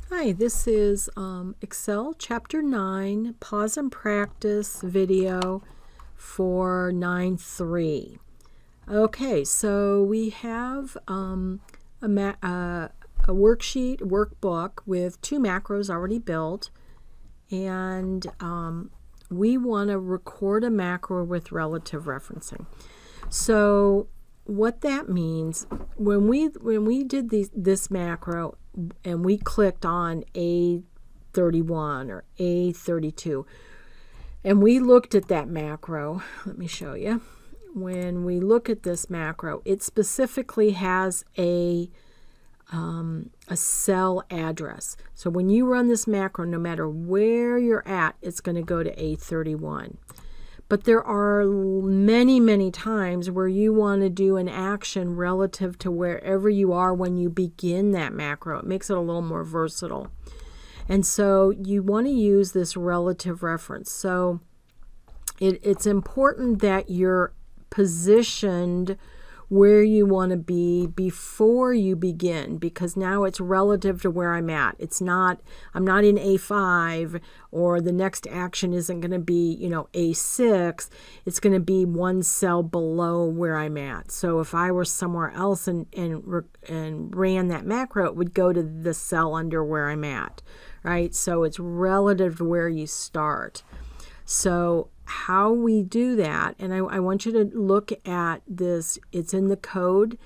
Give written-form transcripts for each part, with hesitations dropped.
Hi, this is Excel Chapter 9 Pause and Practice video for 9.3. Okay, so we have a worksheet, workbook with two macros already built, and we want to record a macro with relative referencing. So what that means, when we did this macro and we clicked on A31 or A32 and we looked at that macro, let me show you. When we look at this macro, it specifically has a cell address. So when you run this macro, no matter where you're at, it's going to go to A31. But there are many, many times where you want to do an action relative to wherever you are when you begin that macro. It makes it a little more versatile. And so you want to use this relative reference. So it's important that you're positioned where you want to be before you begin, because now it's relative to where I'm at. I'm not in A5, or the next action isn't going to be, A6. It's going to be one cell below where I'm at. So if I were somewhere else and ran that macro, it would go to the cell under where I'm at, right? So it's relative to where you start. So how we do that, and I want you to look at this, it's in the code,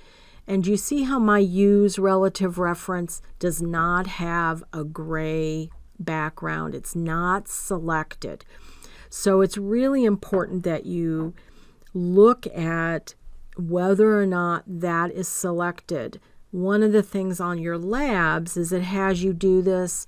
and you see how my use relative reference does not have a gray background. It's not selected. So it's really important that you look at whether or not that is selected. One of the things on your labs is it has you do this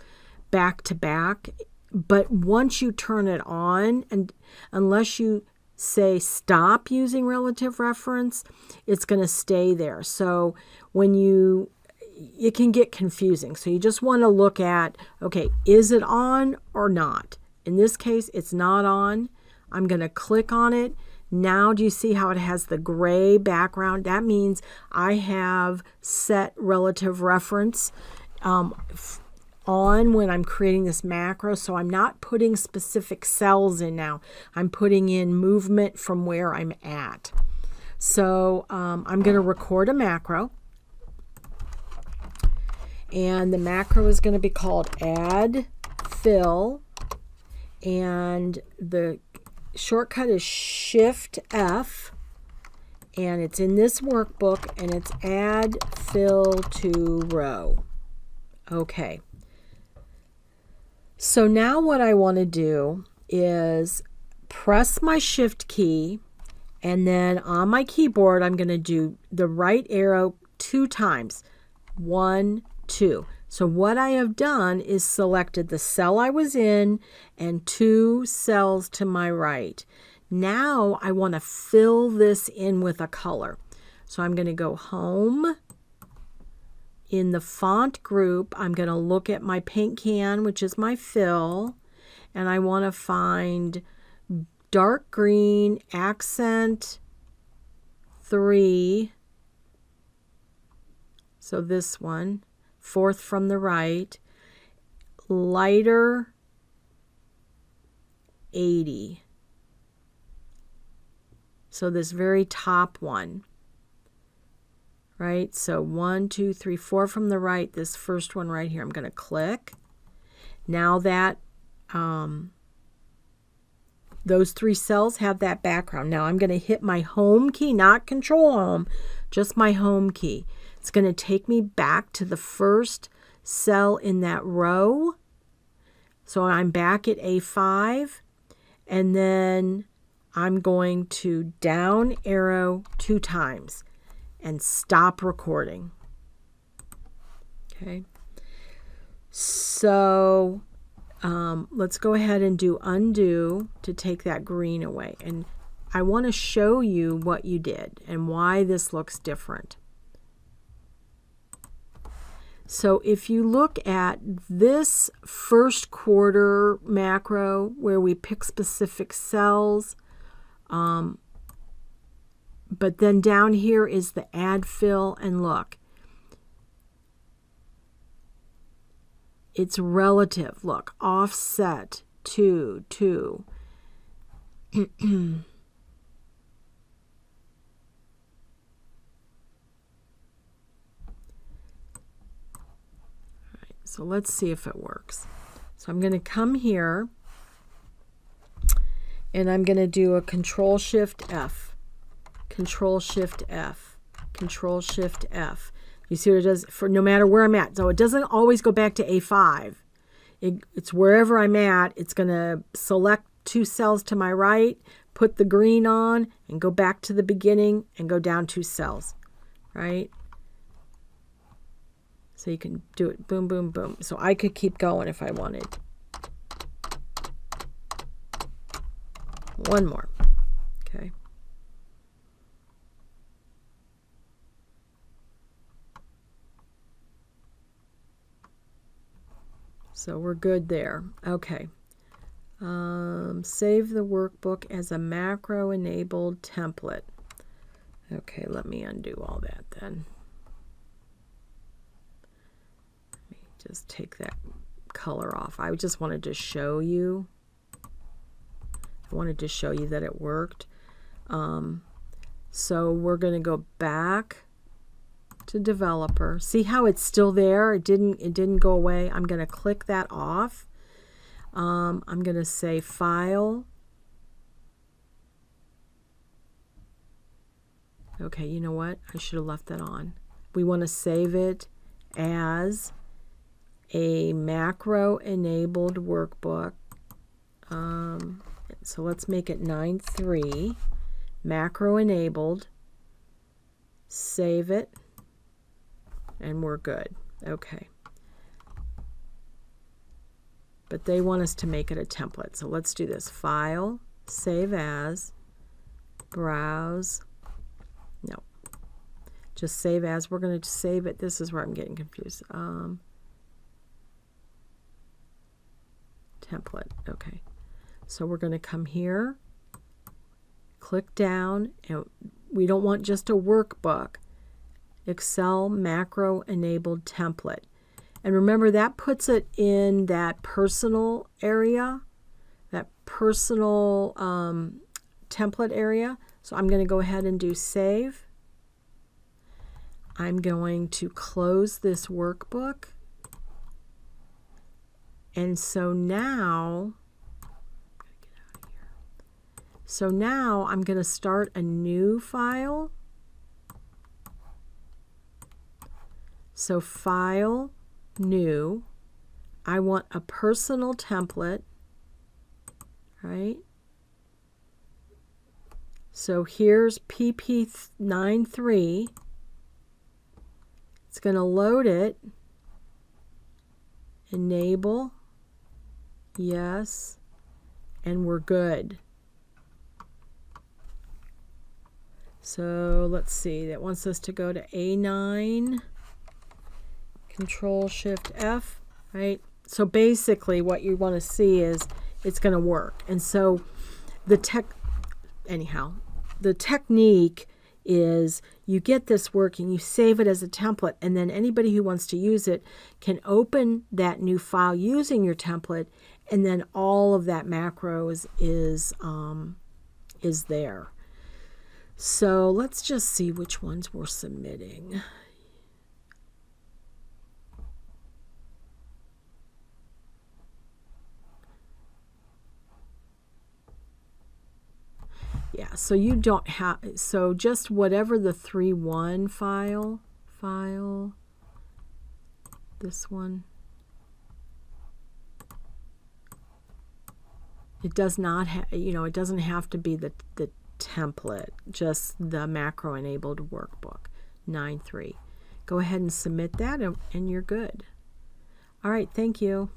back to back. But once you turn it on, and unless you say stop using relative reference, it's going to stay there. So it can get confusing. So you just want to look at, okay, is it on or not? In this case, it's not on. I'm going to click on it. Now, do you see how it has the gray background? That means I have set relative reference on when I'm creating this macro. So I'm not putting specific cells in now. I'm putting in movement from where I'm at. So I'm going to record a macro. And the macro is going to be called add fill. And the shortcut is Shift F. And it's in this workbook, and it's add fill to row. Okay. So now what I want to do is press my Shift key, and then on my keyboard I'm going to do the right arrow 2 times. 1, 2. So what I have done is selected the cell I was in and 2 cells to my right. Now I want to fill this in with a color. So I'm going to go Home. In the font group, I'm going to look at my paint can, which is my fill, and I want to find dark green, accent 3, so this one, 4th from the right, lighter 80, so this very top one. Right, so 1, 2, 3, 4 from the right, this first one right here, I'm going to click. Now that those 3 cells have that background. Now I'm going to hit my home key, not Control Home, just my home key. It's going to take me back to the first cell in that row. So I'm back at A5, and then I'm going to down arrow 2 times. And stop recording. Okay. So let's go ahead and do undo to take that green away. And I want to show you what you did and why this looks different. So if you look at this first quarter macro where we pick specific cells, but then down here is the add fill, and look, It's relative. Look, offset 2, 2. So let's see if it works. So I'm going to come here and I'm going to do a Control-Shift-F, Control-Shift-F, Control-Shift-F. You see what it does for no matter where I'm at. So it doesn't always go back to A5. It's wherever I'm at. It's going to select 2 cells to my right, put the green on, and go back to the beginning and go down 2 cells, right? So you can do it boom, boom, boom. So I could keep going if I wanted. One more. Okay. So we're good there. Okay. Save the workbook as a macro-enabled template. Okay, let me undo all that then. Just take that color off. I just wanted to show you. I wanted to show you that it worked. So we're going to go back to developer. See how it's still there? It didn't go away. I'm going to click that off. I'm going to say File. Okay, you know what? I should have left that on. We want to save it as a macro-enabled workbook. So let's make it 9.3, macro-enabled. Save it, and we're good. Okay. But they want us to make it a template. So let's do this. File, Save As, Browse. No. Just Save As. We're going to save it. This is where I'm getting confused. Template. Okay. So we're going to come here, click down, and we don't want just a workbook. Excel macro enabled template. And remember, that puts it in that personal area, that personal template area. So I'm going to go ahead and do save. I'm going to close this workbook. And so now, I'm going to start a new file. So File, New. I want a personal template, right? So here's PP93. It's going to load it. Enable. Yes. And we're good. So let's see. That wants us to go to A9. Control-Shift-F, right? So basically what you want to see is it's going to work. And so the technique is you get this working, you save it as a template, and then anybody who wants to use it can open that new file using your template, and then all of that macros is there. So let's just see which ones we're submitting. Yeah, so you don't have, so just whatever the 3.1 file, this one, it does not have, it doesn't have to be the template, just the macro enabled workbook, 9.3. Go ahead and submit that and you're good. All right, thank you.